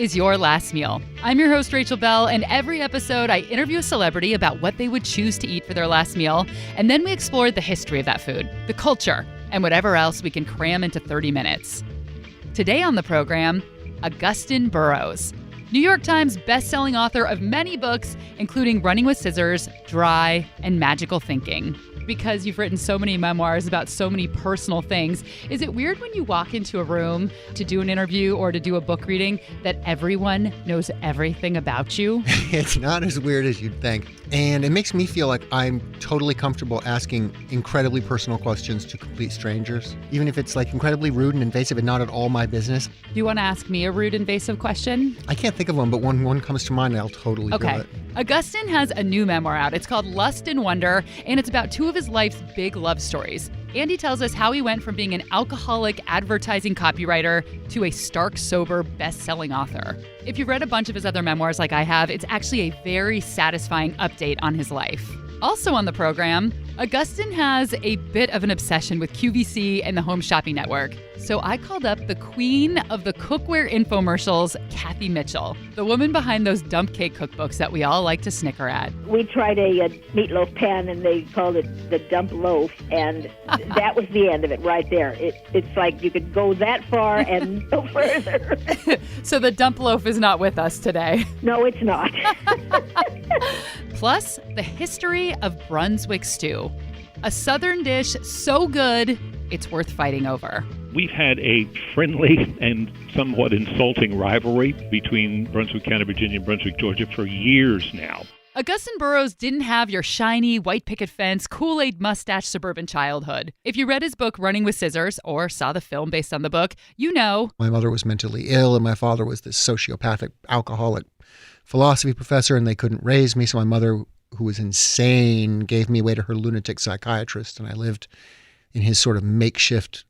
is Your Last Meal. I'm your host, Rachel Belle, and every episode I interview a celebrity about what they would choose to eat for their last meal, and then we explore the history of that food, the culture, and whatever else we can cram into 30 minutes. Today on the program, Augusten Burroughs, New York Times bestselling author of many books, including Running with Scissors, Dry, and Magical Thinking. Because you've written so many memoirs about so many personal things, is it weird when you walk into a room to do an interview or to do a book reading that everyone knows everything about you? It's not as weird as you'd think. And it makes me feel like I'm totally comfortable asking incredibly personal questions to complete strangers, even if it's like incredibly rude and invasive and not at all my business. Do you want to ask me a rude, invasive question? I can't think of one, but when one comes to mind, I'll totally do it. Augusten has a new memoir out. It's called Lust and Wonder, and it's about two of his life's big love stories. And he tells us how he went from being an alcoholic advertising copywriter to a stark, sober, best-selling author. If you've read a bunch of his other memoirs like I have, it's actually a very satisfying update on his life. Also on the program, Augusten has a bit of an obsession with QVC and the Home Shopping Network. So I called up the queen of the cookware infomercials, Cathy Mitchell, the woman behind those dump cake cookbooks that we all like to snicker at. We tried a meatloaf pan, and they called it the dump loaf, and that was the end of it right there. It's like you could go that far and no further. So the dump loaf is not with us today. No, it's not. Plus, the history of Brunswick Stew, a southern dish so good, it's worth fighting over. We've had a friendly and somewhat insulting rivalry between Brunswick County, Virginia, and Brunswick, Georgia for years now. Augusten Burroughs didn't have your shiny, white picket fence, Kool-Aid mustache suburban childhood. If you read his book, Running with Scissors, or saw the film based on the book, you know. My mother was mentally ill, and my father was this sociopathic, alcoholic philosophy professor, and they couldn't raise me. So my mother, who was insane, gave me away to her lunatic psychiatrist, and I lived in his sort of makeshift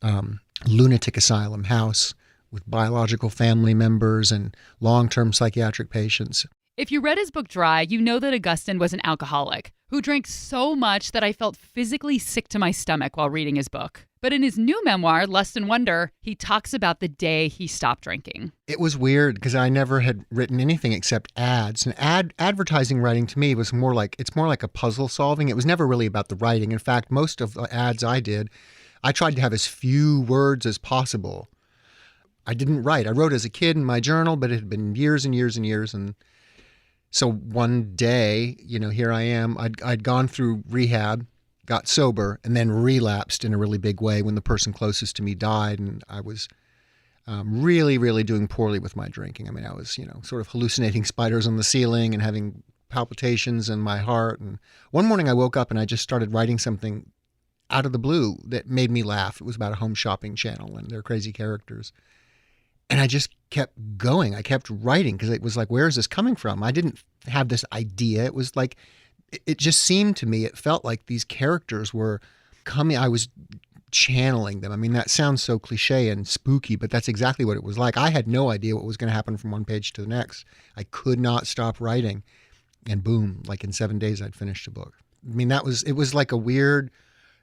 lunatic asylum house with biological family members and long-term psychiatric patients. If you read his book Dry, you know that Augusten was an alcoholic who drank so much that I felt physically sick to my stomach while reading his book. But in his new memoir, Lust and Wonder, he talks about the day he stopped drinking. It was weird because I never had written anything except ads. And advertising writing to me was more like a puzzle solving. It was never really about the writing. In fact, most of the ads I did, I tried to have as few words as possible. I didn't write. I wrote as a kid in my journal, but it had been years and years and years. And so one day, here I am. I'd gone through rehab, got sober, and then relapsed in a really big way when the person closest to me died. And I was really, really doing poorly with my drinking. I mean, I was, sort of hallucinating spiders on the ceiling and having palpitations in my heart. And one morning I woke up and I just started writing something out of the blue that made me laugh. It was about a home shopping channel and their crazy characters. And I just kept going. I kept writing because it was like, where is this coming from? I didn't have this idea. It was like, it just seemed to me, it felt like these characters were coming. I was channeling them. I mean, that sounds so cliche and spooky, but that's exactly what it was like. I had no idea what was going to happen from one page to the next. I could not stop writing. And boom, like in 7 days, I'd finished a book. I mean, it was like a weird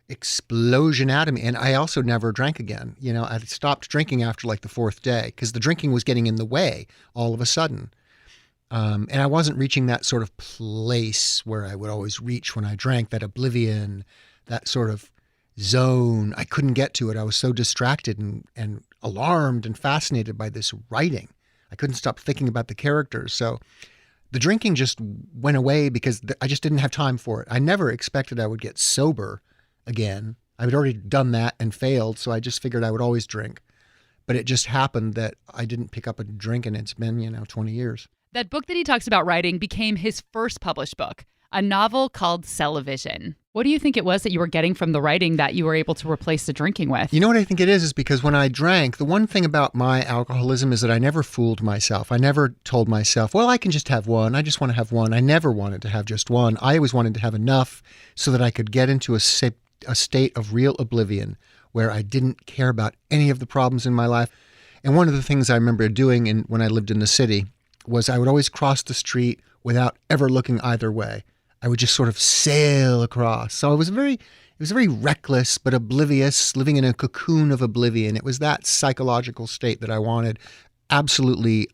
explosion out of me. And I also never drank again. I stopped drinking after like the fourth day because the drinking was getting in the way all of a sudden. And I wasn't reaching that sort of place where I would always reach when I drank, that oblivion, that sort of zone. I couldn't get to it. I was so distracted and alarmed and fascinated by this writing. I couldn't stop thinking about the characters. So the drinking just went away because I just didn't have time for it. I never expected I would get sober again. I had already done that and failed, so I just figured I would always drink. But it just happened that I didn't pick up a drink, and it's been, 20 years. That book that he talks about writing became his first published book, a novel called Cell-O-Vision. What do you think it was that you were getting from the writing that you were able to replace the drinking with? You know what I think it is because when I drank, the one thing about my alcoholism is that I never fooled myself. I never told myself, well, I can just have one. I just want to have one. I never wanted to have just one. I always wanted to have enough so that I could get into a state of real oblivion where I didn't care about any of the problems in my life. And one of the things I remember doing when I lived in the city was I would always cross the street without ever looking either way. I would just sort of sail across. So it was very reckless but oblivious, living in a cocoon of oblivion. It was that psychological state that I wanted absolutely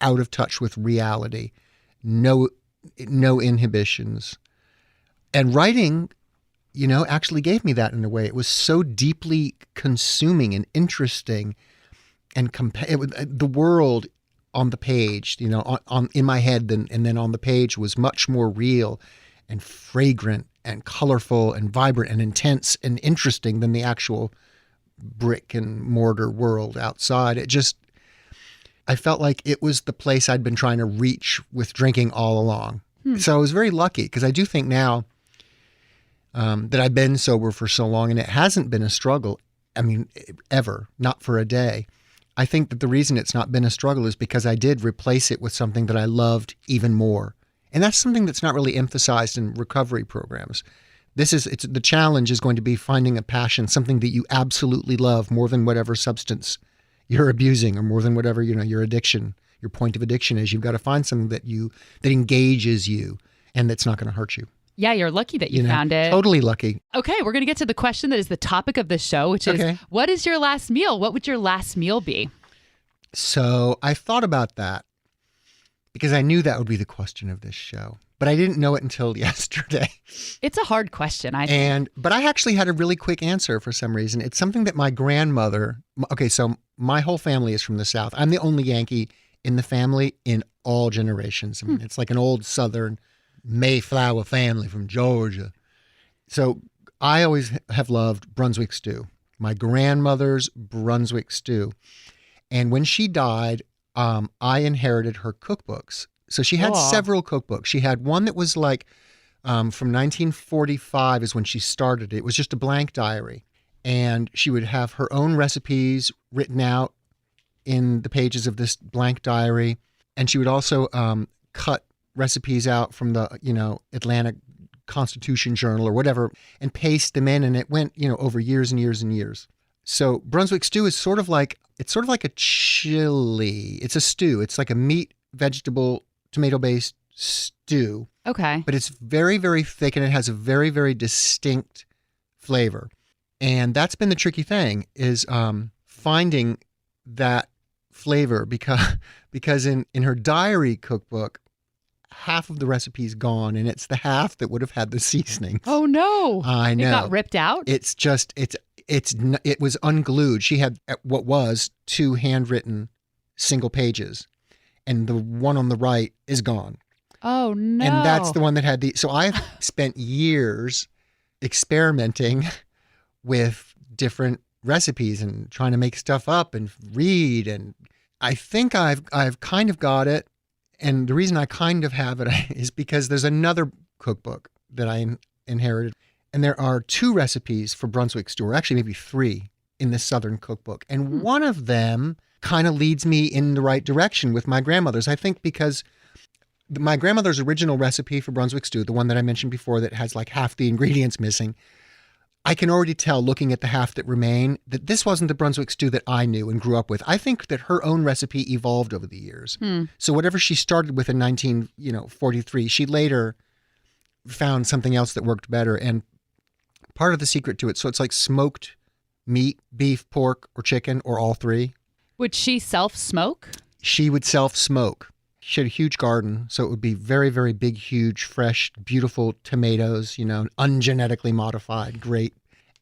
out of touch with reality, no inhibitions. And writing, actually gave me that in a way. It was so deeply consuming and interesting, and the world on the page, on in my head, and then on the page was much more real and fragrant and colorful and vibrant and intense and interesting than the actual brick and mortar world outside. I felt like it was the place I'd been trying to reach with drinking all along. So I was very lucky, because I do think now that I've been sober for so long, and it hasn't been a struggle. I mean, ever, not for a day. I think that the reason it's not been a struggle is because I did replace it with something that I loved even more. And that's something that's not really emphasized in recovery programs. The challenge is going to be finding a passion, something that you absolutely love more than whatever substance you're abusing, or more than whatever, your addiction, your point of addiction is. You've got to find something that engages you and that's not going to hurt you. Yeah, you're lucky that you found it. Totally lucky. Okay, we're going to get to the question that is the topic of this show, which is, what is your last meal? What would your last meal be? So I thought about that, because I knew that would be the question of this show, but I didn't know it until yesterday. It's a hard question, I think. But I actually had a really quick answer for some reason. It's something that my grandmother, so my whole family is from the South. I'm the only Yankee in the family in all generations. I mean, it's like an old Southern Mayflower family from Georgia. So I always have loved Brunswick Stew, my grandmother's Brunswick Stew. And when she died, I inherited her cookbooks. So she had several cookbooks. She had one that was like from 1945 is when she started it. It was just a blank diary. And she would have her own recipes written out in the pages of this blank diary. And she would also cut recipes out from the, Atlanta Constitution Journal or whatever, and paste them in. And it went, over years and years and years. So Brunswick Stew is sort of like a chili. It's a stew. It's like a meat, vegetable, tomato-based stew. Okay. But it's very, very thick, and it has a very, very distinct flavor. And that's been the tricky thing, is finding that flavor, because in her diary cookbook, half of the recipe's gone, and it's the half that would have had the seasoning. Oh no. I know. It got ripped out? It was unglued. She had what was 2 handwritten single pages, and the one on the right is gone. Oh no. And that's the one that had so I've spent years experimenting with different recipes and trying to make stuff up and read, and I think I've kind of got it. And the reason I kind of have it is because there's another cookbook that I inherited, and there are 2 recipes for Brunswick Stew, or actually maybe 3 in this Southern cookbook. And one of them kind of leads me in the right direction with my grandmother's. I think because my grandmother's original recipe for Brunswick Stew, the one that I mentioned before that has like half the ingredients missing, I can already tell, looking at the half that remain, that this wasn't the Brunswick Stew that I knew and grew up with. I think that her own recipe evolved over the years. So whatever she started with in 1943, she later found something else that worked better. And part of the secret to it, so it's like smoked meat, beef, pork, or chicken, or all 3. Would she self-smoke? She would self-smoke. She had a huge garden, so it would be very, very big, huge, fresh, beautiful tomatoes, ungenetically modified, great.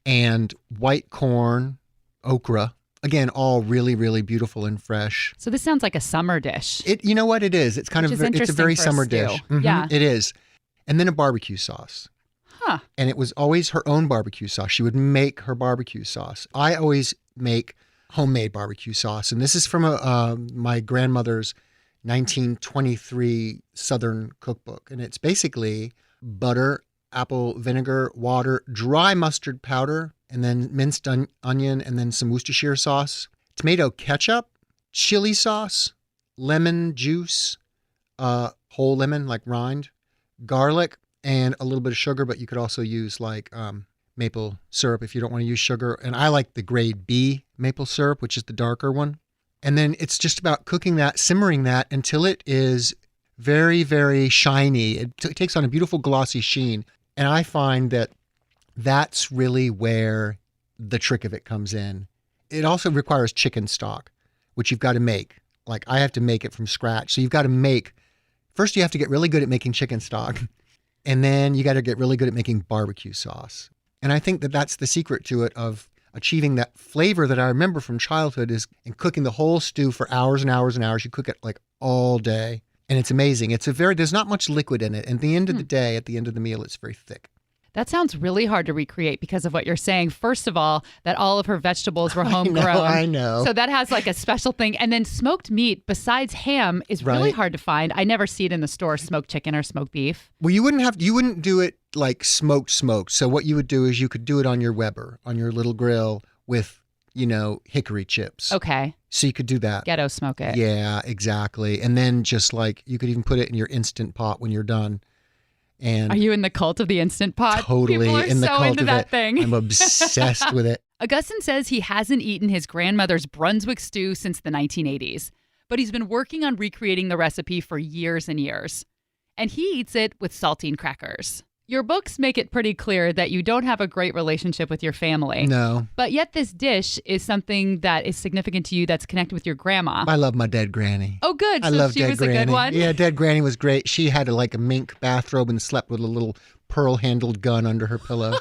And white corn, okra, again, all really, really beautiful and fresh. So this sounds like a summer dish. You know what it is? It's kind of, it's a very summer dish. Yeah. It is. And then a barbecue sauce. Huh. And it was always her own barbecue sauce. She would make her barbecue sauce. I always make homemade barbecue sauce. And this is from my grandmother's 1923 Southern cookbook. And it's basically butter, apple vinegar, water, dry mustard powder, and then minced onion, and then some Worcestershire sauce, tomato ketchup, chili sauce, lemon juice, whole lemon, like rind, garlic, and a little bit of sugar, but you could also use like maple syrup if you don't want to use sugar. And I like the grade B maple syrup, which is the darker one. And then it's just about cooking that, simmering that until it is very, very shiny. It takes on a beautiful glossy sheen. And I find that that's really where the trick of it comes in. It also requires chicken stock, which you've got to make. Like I have to make it from scratch. So you've got to first you have to get really good at making chicken stock. And then you got to get really good at making barbecue sauce. And I think that that's the secret to it, of achieving that flavor that I remember from childhood, is in cooking the whole stew for hours and hours and hours. You cook it like all day. And it's amazing. There's not much liquid in it. And at the end of the day, at the end of the meal, it's very thick. That sounds really hard to recreate because of what you're saying. First of all, that all of her vegetables were homegrown. I know. So that has like a special thing. And then smoked meat, besides ham, is really hard to find. I never see it in the store, smoked chicken or smoked beef. Well, you wouldn't do it like smoked. So what you would do is you could do it on your Weber, on your little grill with, hickory chips. Okay. So you could do that. Ghetto smoke it. Yeah, exactly. And then just like, you could even put it in your Instant Pot when you're done. And are you in the cult of the Instant Pot? Totally People are in the so cult into of that it. thing. I'm obsessed with it. Augusten says he hasn't eaten his grandmother's Brunswick stew since the 1980s, but he's been working on recreating the recipe for years and years. And he eats it with saltine crackers. Your books make it pretty clear that you don't have a great relationship with your family. No. But yet this dish is something that is significant to you, that's connected with your grandma. I love my dead granny. Oh, good. I So love she dead was granny. a good one? Yeah, dead granny was great. She had a mink bathrobe and slept with a little pearl-handled gun under her pillow.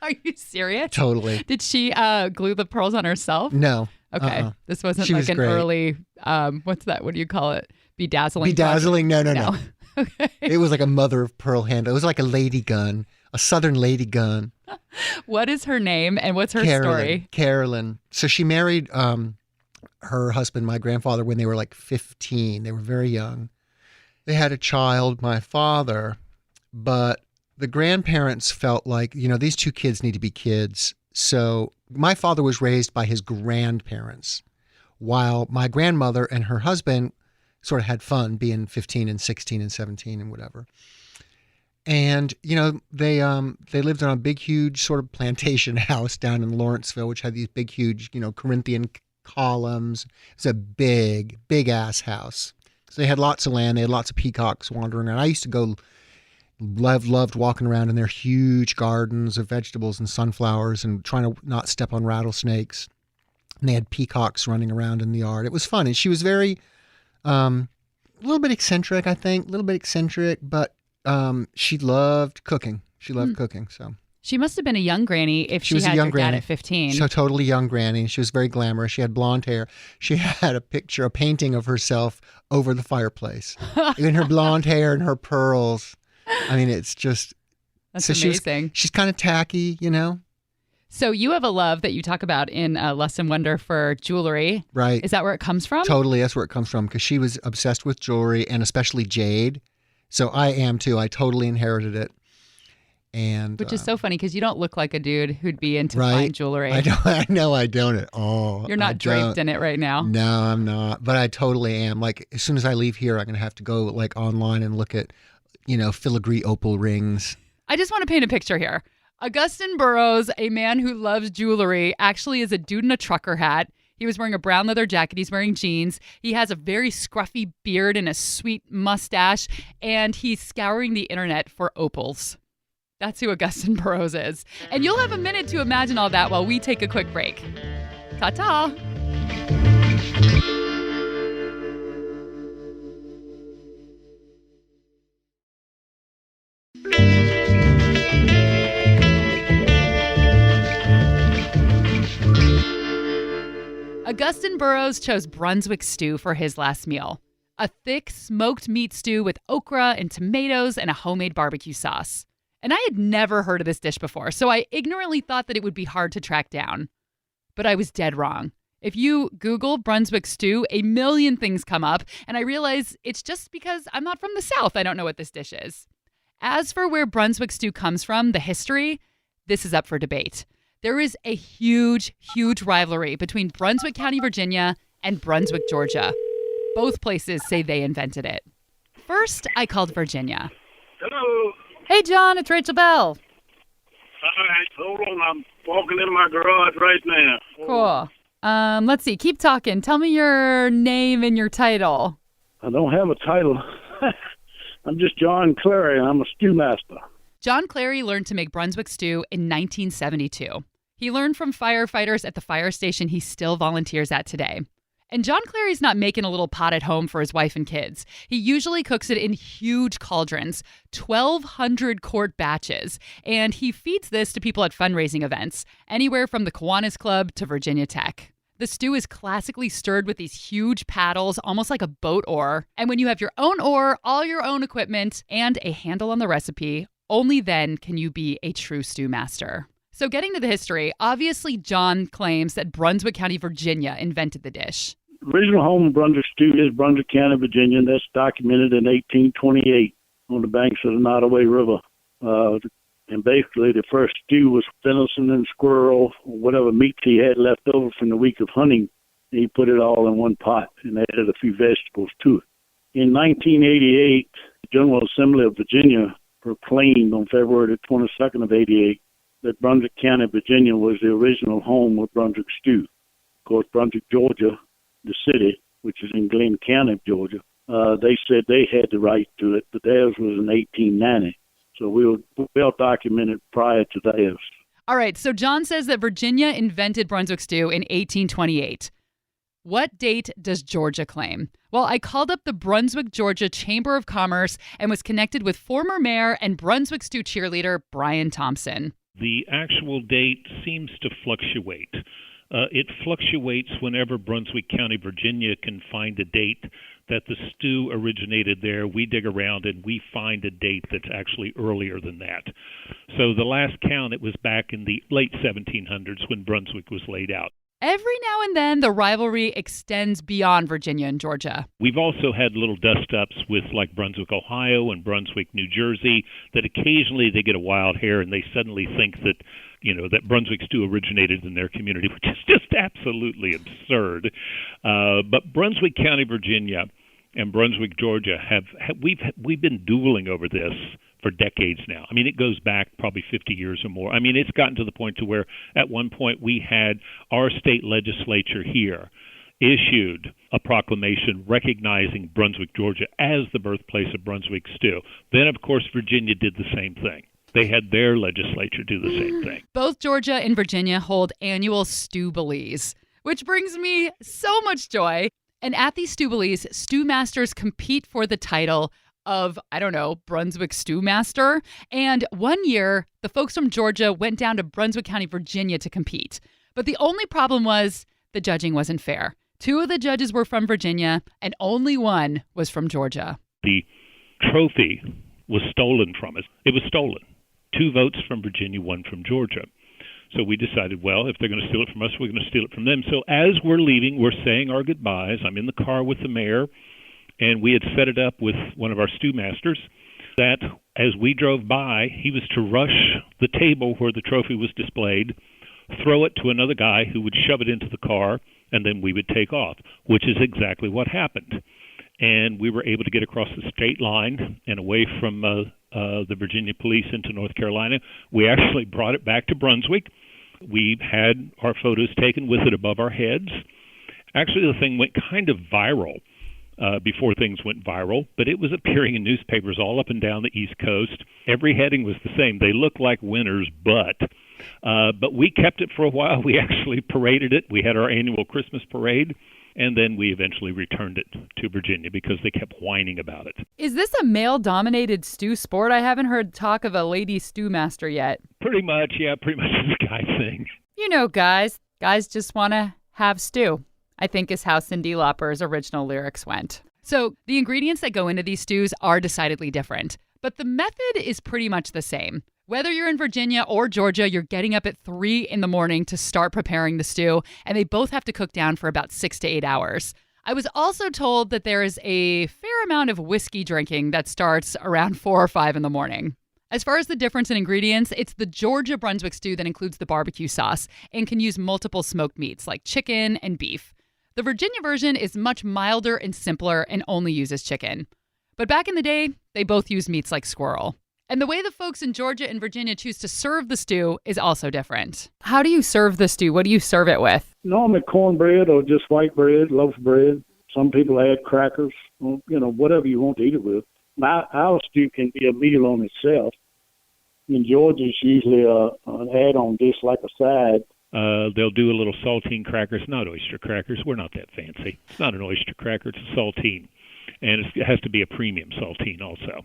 Are you serious? Totally. Did she glue the pearls on herself? No. Okay. This wasn't She like was an great. early, what's that? What do you call it? Bedazzling? Bedazzling? No. Okay. It was like a mother of pearl handle. It was like a lady gun, a southern lady gun. What is her name and what's her story? Carolyn. So she married her husband, my grandfather, when they were like 15. They were very young. They had a child, my father, but the grandparents felt like, these two kids need to be kids. So my father was raised by his grandparents, while my grandmother and her husband sort of had fun being 15 and 16 and 17 and whatever. And, they lived on a big, huge sort of plantation house down in Lawrenceville, which had these big, huge, Corinthian columns. It's a big, big ass house. So they had lots of land. They had lots of peacocks wandering around. I used to go, loved walking around in their huge gardens of vegetables and sunflowers and trying to not step on rattlesnakes. And they had peacocks running around in the yard. It was fun. And she was very, a little bit eccentric, I think, but she loved cooking. She loved cooking. So She must have been a young granny if she was a had young your granny. dad at 15. So totally young granny. She was very glamorous. She had blonde hair. She had a painting of herself over the fireplace in her blonde hair and her pearls. I mean, it's just... That's so amazing. She's kind of tacky, So you have a love that you talk about in Lust and Wonder for jewelry. Right. Is that where it comes from? Totally. That's where it comes from, because she was obsessed with jewelry and especially jade. So I am too. I totally inherited it. And Which is so funny because you don't look like a dude who'd be into right? fine jewelry. I know I don't at all. You're not draped in it right now. No, I'm not. But I totally am. Like, as soon as I leave here, I'm going to have to go like online and look at, filigree opal rings. I just want to paint a picture here. Augusten Burroughs, a man who loves jewelry, actually is a dude in a trucker hat. He was wearing a brown leather jacket. He's wearing jeans. He has a very scruffy beard and a sweet mustache. And he's scouring the internet for opals. That's who Augusten Burroughs is. And you'll have a minute to imagine all that while we take a quick break. Ta-ta. Augusten Burroughs chose Brunswick Stew for his last meal. A thick smoked meat stew with okra and tomatoes and a homemade barbecue sauce. And I had never heard of this dish before, so I ignorantly thought that it would be hard to track down. But I was dead wrong. If you Google Brunswick Stew, a million things come up, and I realize it's just because I'm not from the South. I don't know what this dish is. As for where Brunswick Stew comes from, the history, this is up for debate. There is a huge, huge rivalry between Brunswick County, Virginia, and Brunswick, Georgia. Both places say they invented it. First, I called Virginia. Hello. Hey, John, it's Rachel Belle. All right, hold on. I'm walking into my garage right now. Cool. Let's see. Keep talking. Tell me your name and your title. I don't have a title. I'm just John Clary, and I'm a stew master. John Clary learned to make Brunswick stew in 1972. He learned from firefighters at the fire station he still volunteers at today. And John Clary's not making a little pot at home for his wife and kids. He usually cooks it in huge cauldrons, 1,200 quart batches. And he feeds this to people at fundraising events, anywhere from the Kiwanis Club to Virginia Tech. The stew is classically stirred with these huge paddles, almost like a boat oar. And when you have your own oar, all your own equipment, and a handle on the recipe, only then can you be a true stew master. So getting to the history, obviously John claims that Brunswick County, Virginia invented the dish. The original home of Brunswick Stew is Brunswick County, Virginia, and that's documented in 1828 on the banks of the Nottoway River. And basically, the first stew was venison and squirrel, or whatever meat he had left over from the week of hunting. He put it all in one pot and added a few vegetables to it. In 1988, the General Assembly of Virginia proclaimed on February the 22nd of 88 that Brunswick County, Virginia was the original home of Brunswick Stew. Of course, Brunswick, Georgia, the city, which is in Glenn County, Georgia, they said they had the right to it, but theirs was in 1890. So we were well documented prior to theirs. All right, so John says that Virginia invented Brunswick Stew in 1828. What date does Georgia claim? Well, I called up the Brunswick, Georgia Chamber of Commerce and was connected with former mayor and Brunswick Stew cheerleader Brian Thompson. The actual date seems to fluctuate. It fluctuates whenever Brunswick County, Virginia can find a date that the stew originated there. We dig around and we find a date that's actually earlier than that. So the last count, it was back in the late 1700s when Brunswick was laid out. Every now and then, the rivalry extends beyond Virginia and Georgia. We've also had little dust-ups with like Brunswick, Ohio and Brunswick, New Jersey, that occasionally they get a wild hair and they suddenly think that, that Brunswick stew originated in their community, which is just absolutely absurd. But Brunswick County, Virginia and Brunswick, Georgia, we've been dueling over this for decades now. I mean, it goes back probably 50 years or more. I mean, it's gotten to the point to where at one point we had our state legislature here issued a proclamation recognizing Brunswick, Georgia as the birthplace of Brunswick stew. Then, of course, Virginia did the same thing. They had their legislature do the same thing. Both Georgia and Virginia hold annual Stewbilees, which brings me so much joy. And at these Stewbilees, stew masters compete for the title of, Brunswick Stew Master. And one year, the folks from Georgia went down to Brunswick County, Virginia to compete. But the only problem was the judging wasn't fair. 2 of the judges were from Virginia, and only one was from Georgia. The trophy was stolen from us. It was stolen. 2 votes from Virginia, 1 from Georgia. So we decided, well, if they're going to steal it from us, we're going to steal it from them. So as we're leaving, we're saying our goodbyes. I'm in the car with the mayor. And we had set it up with one of our stew masters that as we drove by, he was to rush the table where the trophy was displayed, throw it to another guy who would shove it into the car, and then we would take off, which is exactly what happened. And we were able to get across the state line and away from the Virginia police into North Carolina. We actually brought it back to Brunswick. We had our photos taken with it above our heads. Actually, the thing went kind of viral. Before things went viral, but it was appearing in newspapers all up and down the East Coast. Every heading was the same. They looked like winners, but we kept it for a while. We actually paraded it. We had our annual Christmas parade, and then we eventually returned it to Virginia because they kept whining about it. Is this a male-dominated stew sport? I haven't heard talk of a lady stew master yet. Pretty much, yeah, pretty much it's a guy thing. Guys just want to have stew, I think is how Cyndi Lauper's original lyrics went. So the ingredients that go into these stews are decidedly different, but the method is pretty much the same. Whether you're in Virginia or Georgia, you're getting up at 3 in the morning to start preparing the stew, and they both have to cook down for about 6 to 8 hours. I was also told that there is a fair amount of whiskey drinking that starts around 4 or 5 in the morning. As far as the difference in ingredients, it's the Georgia Brunswick stew that includes the barbecue sauce and can use multiple smoked meats like chicken and beef. The Virginia version is much milder and simpler and only uses chicken. But back in the day, they both used meats like squirrel. And the way the folks in Georgia and Virginia choose to serve the stew is also different. How do you serve the stew? What do you serve it with? Normally cornbread or just white bread, loaf bread. Some people add crackers, whatever you want to eat it with. Our stew can be a meal on itself. In Georgia, it's usually an add-on dish like a side. They'll do a little saltine crackers, not oyster crackers. We're not that fancy. It's not an oyster cracker. It's a saltine. And it has to be a premium saltine also.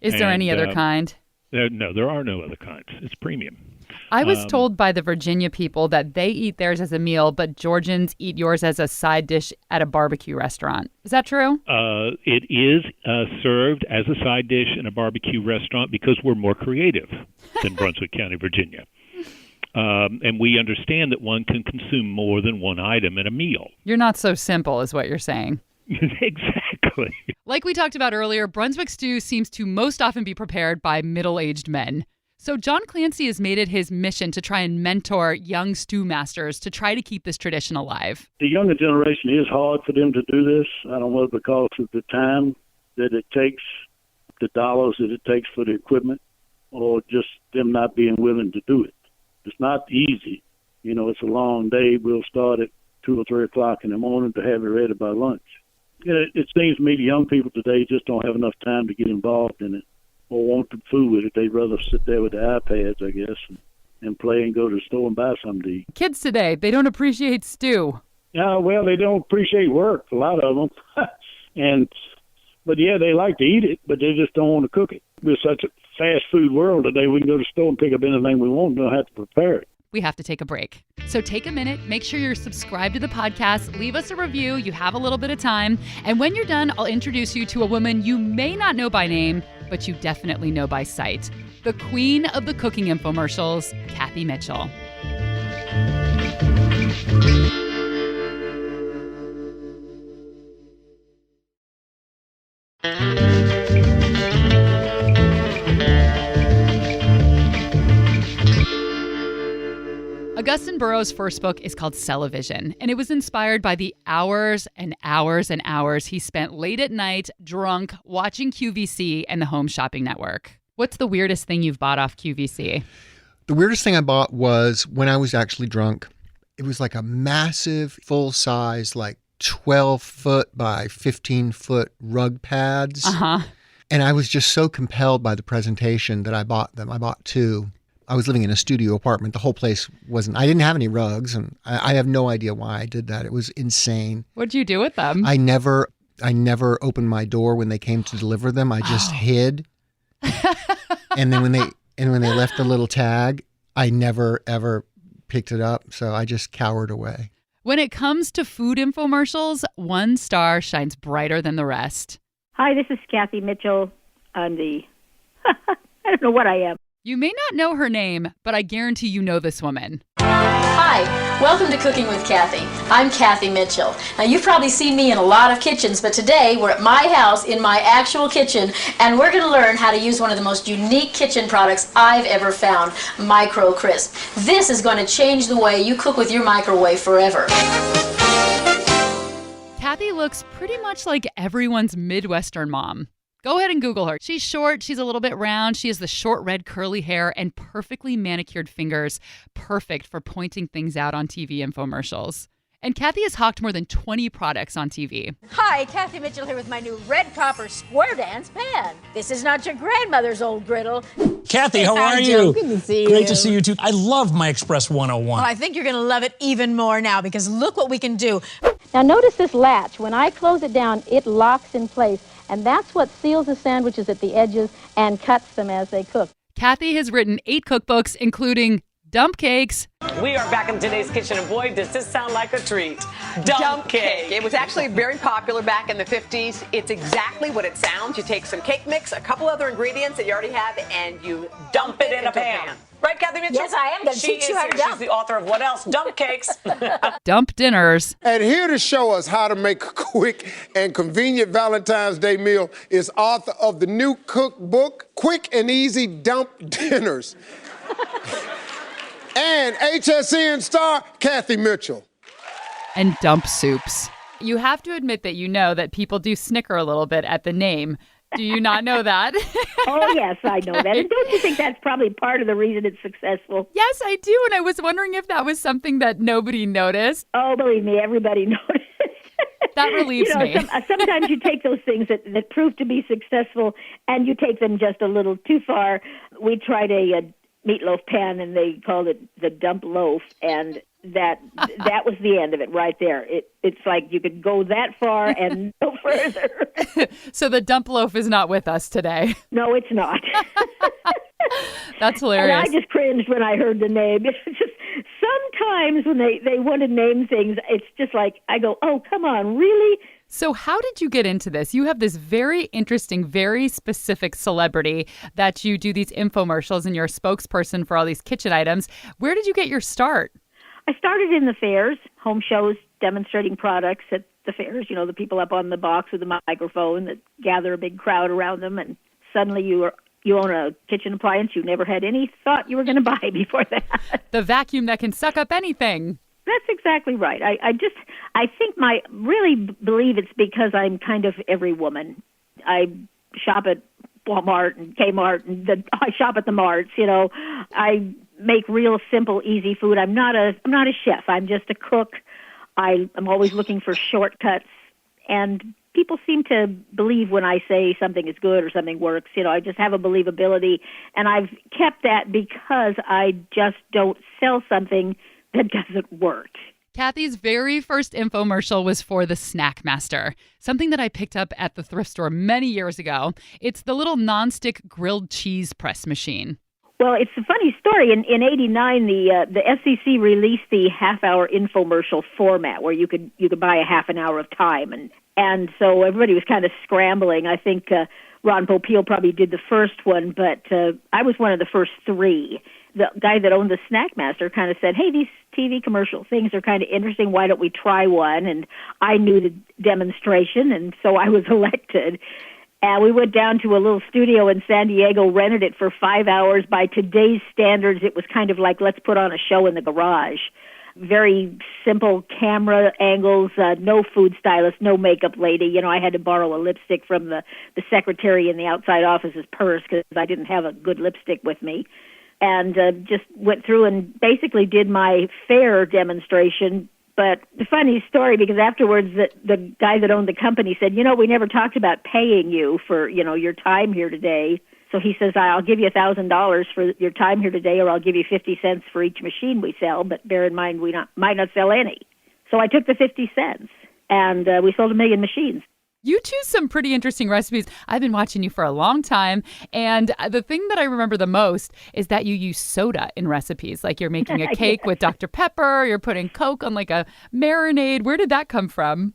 Is there any other kind? No, there are no other kinds. It's premium. I was told by the Virginia people that they eat theirs as a meal, but Georgians eat yours as a side dish at a barbecue restaurant. Is that true? It is served as a side dish in a barbecue restaurant because we're more creative than Brunswick County, Virginia. And we understand that one can consume more than one item in a meal. You're not so simple, is what you're saying. Exactly. Like we talked about earlier, Brunswick Stew seems to most often be prepared by middle-aged men. So John Clancy has made it his mission to try and mentor young stew masters to try to keep this tradition alive. The younger generation, is hard for them to do this. I don't know, because of the time that it takes, the dollars that it takes for the equipment, or just them not being willing to do it. It's not easy. You know, it's a long day. We'll start at 2 or 3 o'clock in the morning to have it ready by lunch. It seems to me the young people today just don't have enough time to get involved in it or want the food with it. They'd rather sit there with their iPads, I guess, and play and go to the store and buy something to eat. Kids today, they don't appreciate stew. Yeah, well, they don't appreciate work, a lot of them. But yeah, they like to eat it, but they just don't want to cook it. We're such a fast food world today, we can go to the store and pick up anything we want and don't have to prepare it. We have to take a break. So take a minute, make sure you're subscribed to the podcast, leave us a review. You have a little bit of time. And when you're done, I'll introduce you to a woman you may not know by name, but you definitely know by sight. The queen of the cooking infomercials, Cathy Mitchell. Augusten Burroughs' first book is called Cellovision, and it was inspired by the hours and hours and hours he spent late at night, drunk, watching QVC and the Home Shopping Network. What's the weirdest thing you've bought off QVC? The weirdest thing I bought was when I was actually drunk. It was like a massive, full-size, like 12-foot by 15-foot rug pads. Uh-huh. And I was just so compelled by the presentation that I bought them. I bought 2. I was living in a studio apartment. The whole place wasn't, I didn't have any rugs, and I have no idea why I did that. It was insane. What'd you do with them? I never opened my door when they came to deliver them. I just hid. And then when they left the little tag, I never ever picked it up. So I just cowered away. When it comes to food infomercials, one star shines brighter than the rest. Hi, this is Cathy Mitchell on the, I don't know what I am. You may not know her name, but I guarantee you know this woman. Hi, welcome to Cooking with Cathy. I'm Cathy Mitchell. Now, you've probably seen me in a lot of kitchens, but today we're at my house in my actual kitchen, and we're going to learn how to use one of the most unique kitchen products I've ever found, Micro Crisp. This is going to change the way you cook with your microwave forever. Cathy looks pretty much like everyone's Midwestern mom. Go ahead and Google her. She's short, she's a little bit round, she has the short red curly hair and perfectly manicured fingers, perfect for pointing things out on TV infomercials. And Cathy has hawked more than 20 products on TV. Hi, Cathy Mitchell here with my new red copper square dance pan. This is not your grandmother's old griddle. Cathy, how are you? Good to see you. Great to see you too. I love my Express 101. Well, I think you're going to love it even more now because look what we can do. Now notice this latch. When I close it down, it locks in place. And that's what seals the sandwiches at the edges and cuts them as they cook. Cathy has written 8 cookbooks, including Dump Cakes. We are back in today's kitchen, and boy, does this sound like a treat. Dump cake. It was actually very popular back in the 50s. It's exactly what it sounds. You take some cake mix, a couple other ingredients that you already have, and you dump it in a pan. Right, Cathy Mitchell? Yes, I am going to teach you how to dump. She's the author of what else? Dump Cakes. Dump Dinners. And here to show us how to make a quick and convenient Valentine's Day meal is author of the new cookbook, Quick and Easy Dump Dinners. And HSN star, Cathy Mitchell. And Dump Soups. You have to admit that you know that people do snicker a little bit at the name. Do you not know that? Oh, yes, I know that. And don't you think that's probably part of the reason it's successful? Yes, I do. And I was wondering if that was something that nobody noticed. Oh, believe me, everybody noticed. That relieves me. Sometimes you take those things that prove to be successful and you take them just a little too far. We tried a meatloaf pan, and they called it the dump loaf, and that was the end of it right there. It's like you could go that far and no further. So the dump loaf is not with us today. No, it's not. That's hilarious. And I just cringed when I heard the name. It's just sometimes when they want to name things, it's just like, I go, oh, come on, really? So how did you get into this? You have this very interesting, very specific celebrity that you do these infomercials, and you're a spokesperson for all these kitchen items. Where did you get your start? I started in the fairs, home shows, demonstrating products at the fairs. You know, the people up on the box with the microphone that gather a big crowd around them, and suddenly you own a kitchen appliance you never had any thought you were going to buy before that. The vacuum that can suck up anything. That's exactly right. I think really believe it's because I'm kind of every woman. I shop at Walmart and Kmart, and I shop at the marts. You know, I make real simple, easy food. I'm not a chef. I'm just a cook. I'm always looking for shortcuts, and people seem to believe when I say something is good or something works. You know, I just have a believability, and I've kept that because I just don't sell something that doesn't work. Cathy's very first infomercial was for the Snack Master, something that I picked up at the thrift store many years ago. It's the little nonstick grilled cheese press machine. Well, it's a funny story. In '89, the FCC released the half-hour infomercial format where you could buy a half an hour of time, and so everybody was kind of scrambling. I think Ron Popeil probably did the first one, but I was one of the first three. The guy that owned the Snack Master kind of said, hey, these TV commercial things are kind of interesting. Why don't we try one? And I knew the demonstration, and so I was elected. And we went down to a little studio in San Diego, rented it for 5 hours. By today's standards, it was kind of like, let's put on a show in the garage. Very simple camera angles, no food stylist, no makeup lady. You know, I had to borrow a lipstick from the secretary in the outside office's purse because I didn't have a good lipstick with me. And just went through and basically did my fair demonstration. But the funny story, because afterwards the guy that owned the company said, you know, we never talked about paying you for, you know, your time here today. So he says, I'll give you $1,000 for your time here today, or I'll give you 50 cents for each machine we sell. But bear in mind, we might not sell any. So I took the 50 cents, and we sold 1 million machines. You choose some pretty interesting recipes. I've been watching you for a long time, and the thing that I remember the most is that you use soda in recipes. Like you're making a cake with Dr. Pepper, you're putting Coke on like a marinade. Where did that come from?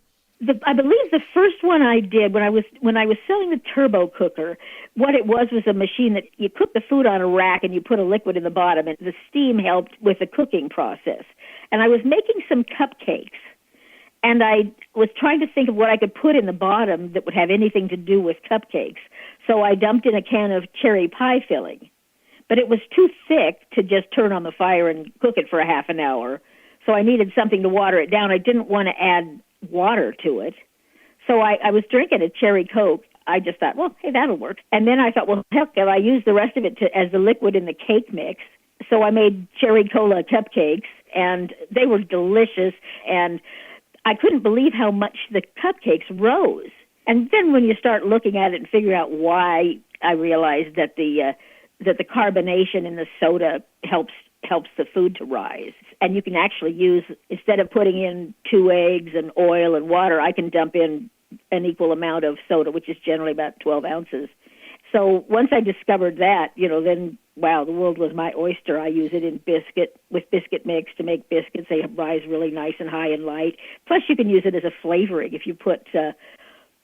I believe the first one I did when I was selling the turbo cooker, what it was a machine that you put the food on a rack and you put a liquid in the bottom, and the steam helped with the cooking process. And I was making some cupcakes. And I was trying to think of what I could put in the bottom that would have anything to do with cupcakes. So I dumped in a can of cherry pie filling. But it was too thick to just turn on the fire and cook it for a half an hour. So I needed something to water it down. I didn't want to add water to it. So I was drinking a cherry Coke. I just thought, well, hey, that'll work. And then I thought, well, heck, if I use the rest of it as the liquid in the cake mix. So I made cherry cola cupcakes, and they were delicious. And I couldn't believe how much the cupcakes rose. And then when you start looking at it and figure out why, I realized that the carbonation in the soda helps the food to rise. And you can actually use, instead of putting in 2 eggs and oil and water, I can dump in an equal amount of soda, which is generally about 12 ounces. So once I discovered that, you know, then, wow, the world was my oyster. I use it in biscuit mix to make biscuits. They rise really nice and high and light. Plus, you can use it as a flavoring if you put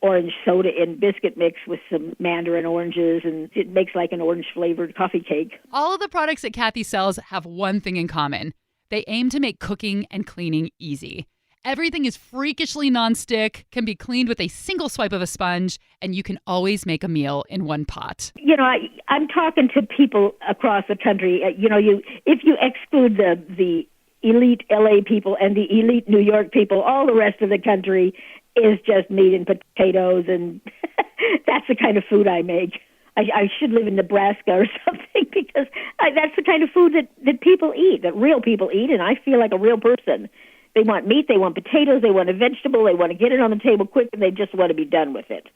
orange soda in biscuit mix with some mandarin oranges, and it makes like an orange-flavored coffee cake. All of the products that Cathy sells have one thing in common. They aim to make cooking and cleaning easy. Everything is freakishly nonstick, can be cleaned with a single swipe of a sponge, and you can always make a meal in one pot. You know, I'm talking to people across the country. If you exclude the elite LA people and the elite New York people, all the rest of the country is just meat and potatoes, and that's the kind of food I make. I should live in Nebraska or something, because that's the kind of food that people eat, that real people eat, and I feel like a real person. They want meat, they want potatoes, they want a vegetable, they want to get it on the table quick, and they just want to be done with it.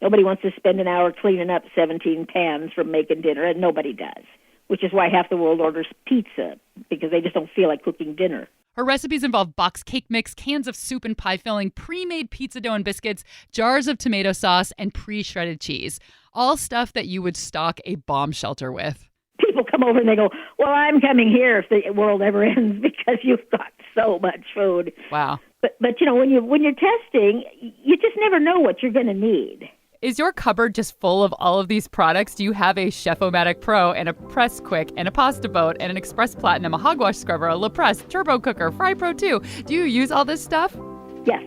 Nobody wants to spend an hour cleaning up 17 pans from making dinner, and nobody does. which is why half the world orders pizza, because they just don't feel like cooking dinner. Her recipes involve boxed cake mix, cans of soup and pie filling, pre-made pizza dough and biscuits, jars of tomato sauce, and pre-shredded cheese. All stuff that you would stock a bomb shelter with. People come over and they go, well, I'm coming here if the world ever ends because you've got so much food. Wow. But when you're testing, you just never know what you're going to need. Is your cupboard just full of all of these products? Do you have a Chef-O-Matic Pro and a Press Quick and a Pasta Boat and an Express Platinum, a hogwash scrubber, a La Presse, turbo cooker, Fry Pro 2? Do you use all this stuff? Yes.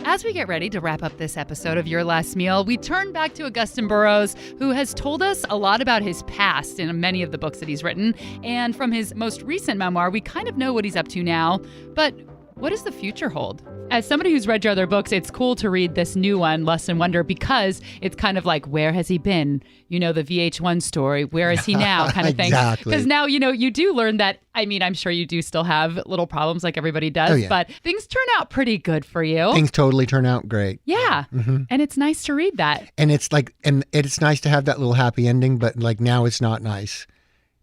As we get ready to wrap up this episode of Your Last Meal, we turn back to Augusten Burroughs, who has told us a lot about his past in many of the books that he's written. And from his most recent memoir, we kind of know what he's up to now. But what does the future hold? As somebody who's read your other books, it's cool to read this new one, Lust and Wonder, because it's kind of like, where has he been? You know, the VH1 story, where is he now kind of thing. Exactly. Because now, you do learn that, I'm sure you do still have little problems like everybody does, but things turn out pretty good for you. Things totally turn out great. Yeah. Mm-hmm. And it's nice to read that. And it's like, and it's nice to have that little happy ending, but like now it's not nice.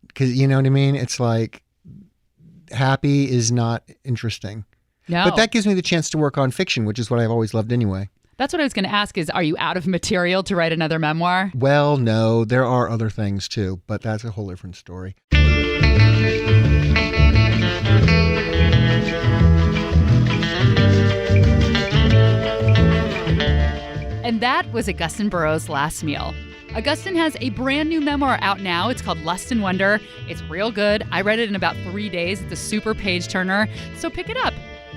Because you know what I mean? It's like happy is not interesting. No. But that gives me the chance to work on fiction, which is what I've always loved anyway. That's what I was going to ask is, are you out of material to write another memoir? Well, no, there are other things too, but that's a whole different story. And that was Augusten Burroughs' Last Meal. Augusten has a brand new memoir out now. It's called Lust and Wonder. It's real good. I read it in about 3 days. It's a super page turner, so pick it up.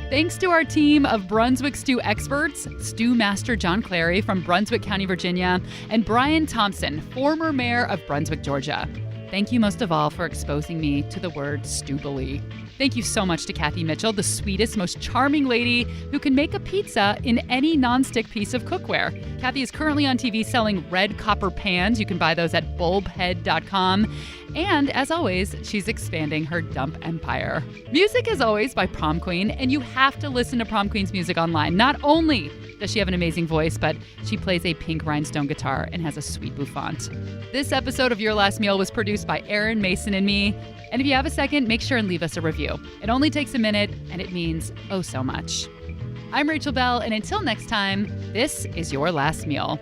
Thanks to our team of Brunswick Stew experts, Stew Master John Clary from Brunswick County, Virginia, and Brian Thompson, former mayor of Brunswick, Georgia. Thank you most of all for exposing me to the word stewbily. Thank you so much to Cathy Mitchell, the sweetest, most charming lady who can make a pizza in any nonstick piece of cookware. Cathy is currently on TV selling red copper pans. You can buy those at bulbhead.com. And as always, she's expanding her dump empire. Music is always by Prom Queen, and you have to listen to Prom Queen's music online. Not only does she have an amazing voice, but she plays a pink rhinestone guitar and has a sweet bouffant. This episode of Your Last Meal was produced by Aaron Mason and me. And if you have a second, make sure and leave us a review. It only takes a minute, and it means oh so much. I'm Rachel Belle, and until next time, this is Your Last Meal.